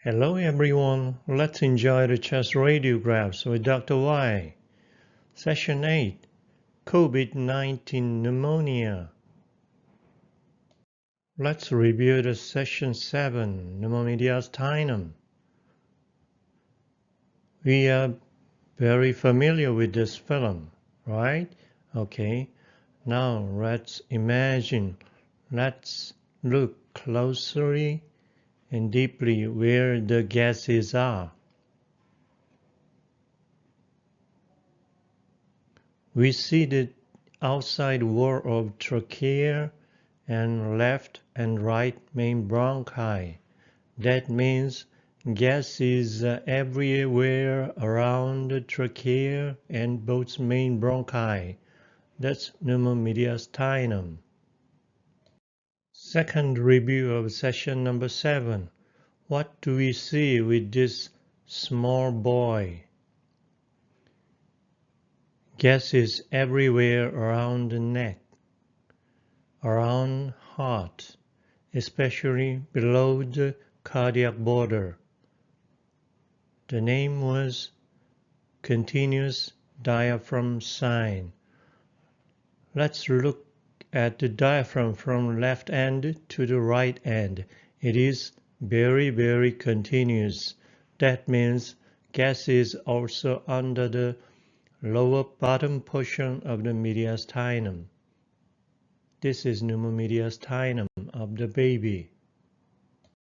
Hello everyone, let's enjoy the chest radiographs with Dr. Y. Session 8, COVID-19 pneumonia. Let's review the Session 7, pneumomediastinum. We are very familiar with this film, right? Okay, now let's look closely and deeply where the gases are. We see the outside wall of trachea and left and right main bronchi. That means gas is everywhere around the trachea and both main bronchi. That's pneumomediastinum. Second review of session number 7. What do we see with this small boy? Gas is everywhere around the neck, around heart, especially below the cardiac border. The name was continuous diaphragm sign. Let's look at the diaphragm from left end to the right end. It is very continuous. That means gas is also under the lower bottom portion of the mediastinum. This is pneumomediastinum of the baby.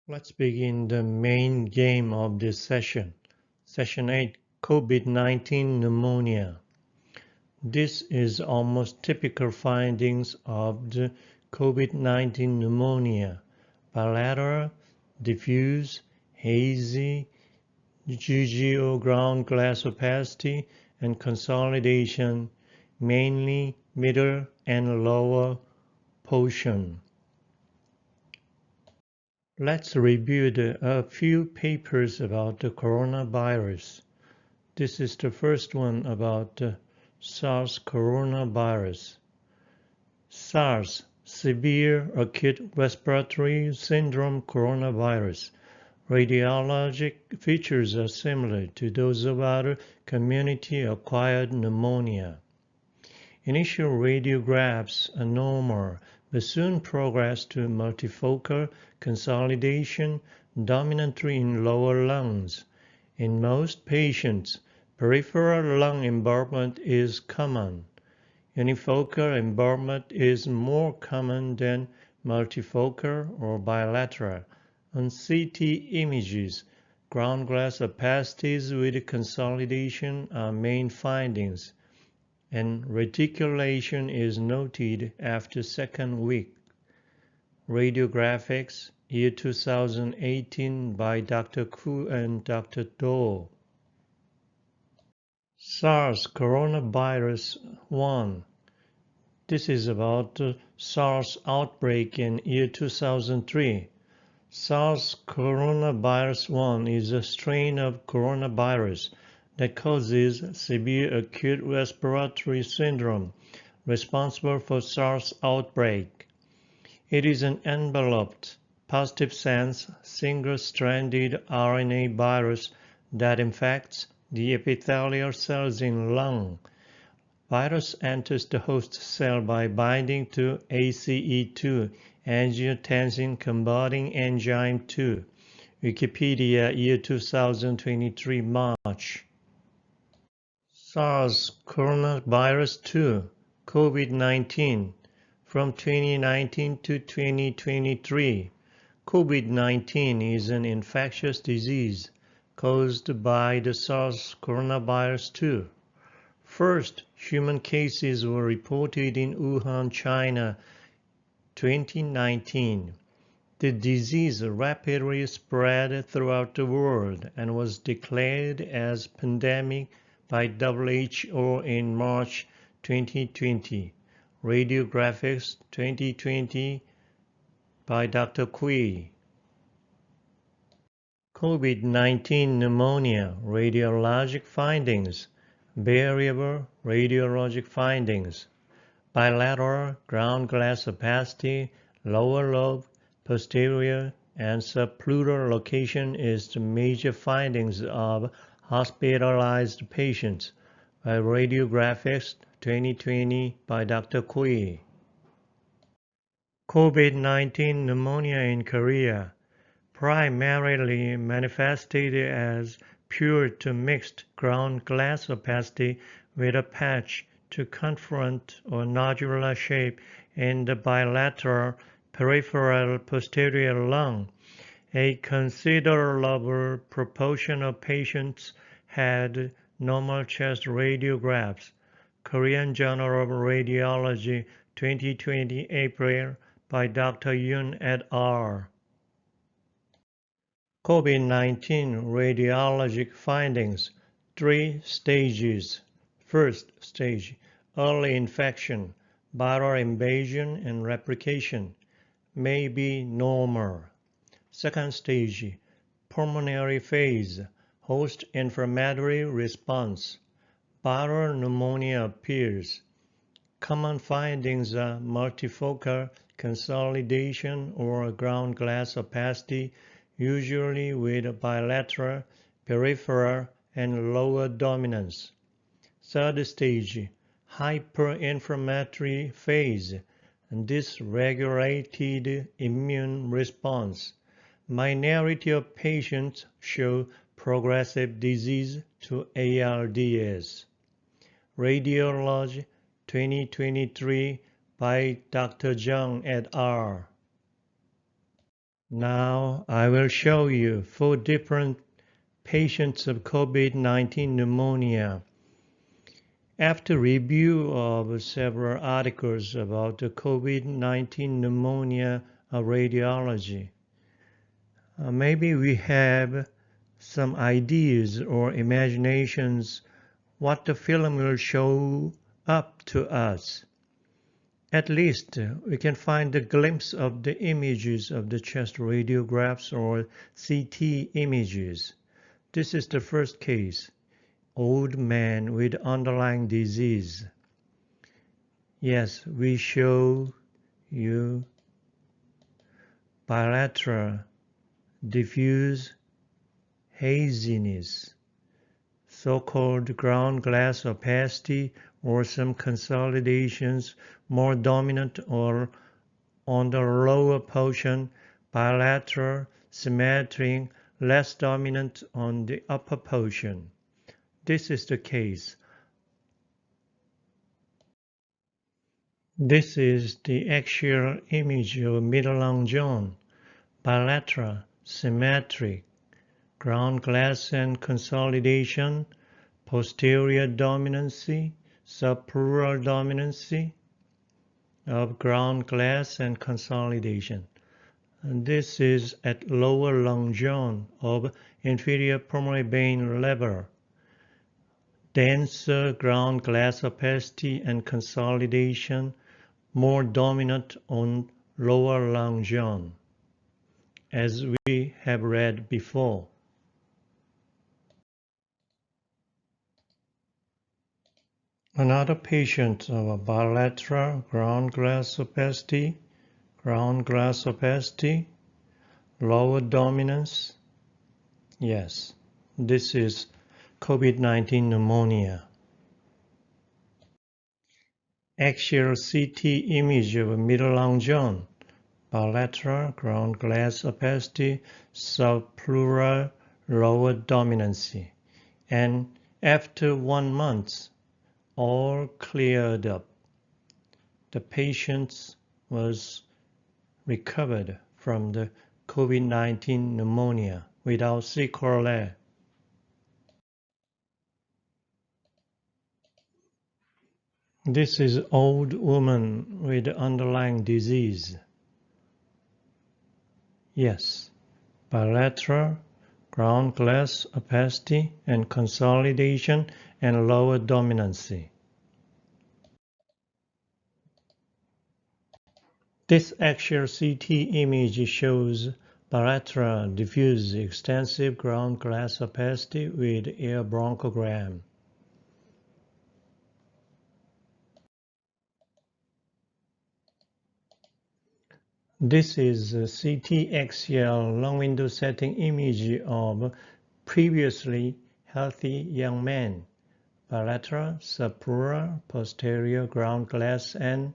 Let's begin the main game of this session. Session 8, COVID-19 pneumonia. This is almost typical findings of the COVID-19 pneumonia. Bilateral, diffuse, hazy, GGO ground glass opacity, and consolidation, mainly middle and lower portion. Let's review a few papers about the coronavirus. This is the first one about the SARS coronavirus. SARS, severe acute respiratory syndrome coronavirus. Radiologic features are similar to those of other community-acquired pneumonia. Initial radiographs are normal, but soon progress to multifocal consolidation, dominantly in lower lungs. In most patients, peripheral lung involvement is common. Unifocal involvement is more common than multifocal or bilateral. On CT images, ground glass opacities with consolidation are main findings, and reticulation is noted after second week. Radiographics, year 2018 by Dr. Koo and Dr. Do. SARS coronavirus 1. This is about the SARS outbreak in year 2003. SARS coronavirus 1 is a strain of coronavirus that causes severe acute respiratory syndrome, responsible for SARS outbreak. It is an enveloped, positive-sense, single-stranded RNA virus that infects the epithelial cells in lung. Virus enters the host cell by binding to ACE2, angiotensin-converting enzyme 2. Wikipedia, year 2023, March. SARS coronavirus 2, COVID-19, from 2019 to 2023. COVID-19 is an infectious disease caused by the SARS coronavirus 2. First, human cases were reported in Wuhan, China, 2019. The disease rapidly spread throughout the world and was declared as pandemic by WHO in March 2020. Radiographics 2020 by Dr. Kui. COVID-19 pneumonia radiologic findings. Variable radiologic findings. Bilateral ground glass opacity, lower lobe, posterior and subpleural location is the major findings of hospitalized patients by Radiographics 2020 by Dr. Kui. COVID-19 pneumonia in Korea primarily manifested as pure to mixed ground glass opacity with a patch to confront or nodular shape in the bilateral peripheral posterior lung. A considerable proportion of patients had normal chest radiographs. Korean Journal of Radiology 2020 April by Dr. Yoon et al. COVID-19 radiologic findings, 3 stages. First stage, early infection, viral invasion and replication, may be normal. Second stage, pulmonary phase, host inflammatory response, viral pneumonia appears. Common findings are multifocal consolidation or ground glass opacity, usually with bilateral, peripheral, and lower dominance. Third stage, hyperinflammatory phase, dysregulated immune response. Minority of patients show progressive disease to ARDS. Radiology 2023 by Dr. Zhang et al. Now I will show you 4 different patients of COVID-19 pneumonia. After review of several articles about the COVID-19 pneumonia of radiology, maybe we have some ideas or imaginations what the film will show up to us. At least we can find a glimpse of the images of the chest radiographs or CT images. This is the first case, old man with underlying disease. Yes, we show you bilateral diffuse haziness, so-called ground glass opacity or some consolidations more dominant or on the lower portion, bilateral, symmetric, less dominant on the upper portion. This is the case. This is the axial image of middle long john, bilateral, symmetric, ground glass and consolidation, posterior dominancy, subpleural dominancy of ground glass and consolidation. And this is at lower long john of inferior pulmonary vein level. Denser ground glass opacity and consolidation more dominant on lower long john, as we have read before. Another patient of a bilateral ground glass opacity, lower dominance. Yes, this is COVID-19 pneumonia. Axial CT image of middle long john, bilateral ground glass opacity, subpleural lower dominancy, and after 1 month, all cleared up. The patient was recovered from the COVID-19 pneumonia without sequelae. This is old woman with underlying disease. Yes, bilateral, ground glass opacity and consolidation and lower dominancy. This axial CT image shows bilateral, diffuse, extensive ground glass opacity with air bronchogram. This is a CT axial long window setting image of previously healthy young man. Bilateral, subpleural, posterior ground glass and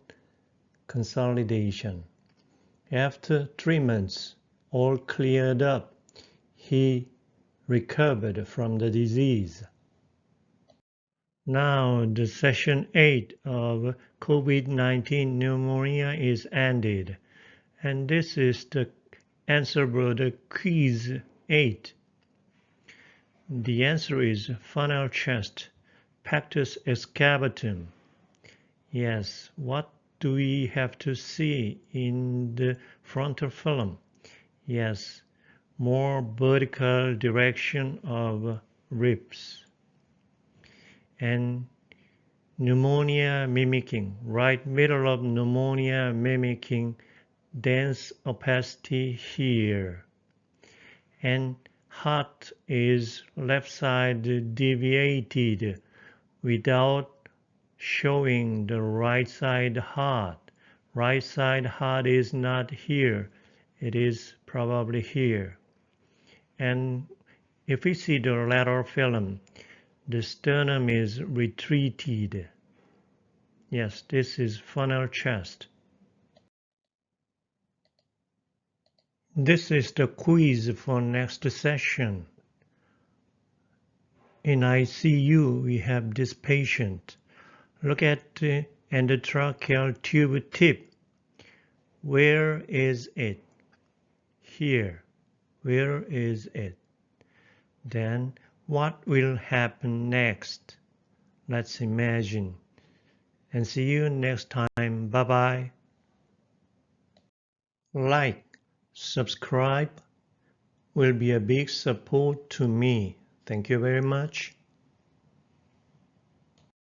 consolidation. After 3 months, all cleared up, he recovered from the disease. Now the session 8 of COVID-19 pneumonia is ended, and this is the answer brother quiz 8. The answer is funnel chest, pectus excavatum. Yes, what do we have to see in the frontal film? Yes, more vertical direction of ribs. And pneumonia mimicking, right middle of pneumonia mimicking dense opacity here. And heart is left side deviated without showing the right side heart. Right side heart is not here. It is probably here. And if we see the lateral film, the sternum is retreated. Yes, this is funnel chest. This is the quiz for next session. In ICU, we have this patient. Look at the endotracheal tube tip. Where is it? Here. Where is it? Then what will happen next? Let's imagine. And see you next time. Bye-bye. Like, subscribe will be a big support to me. Thank you very much.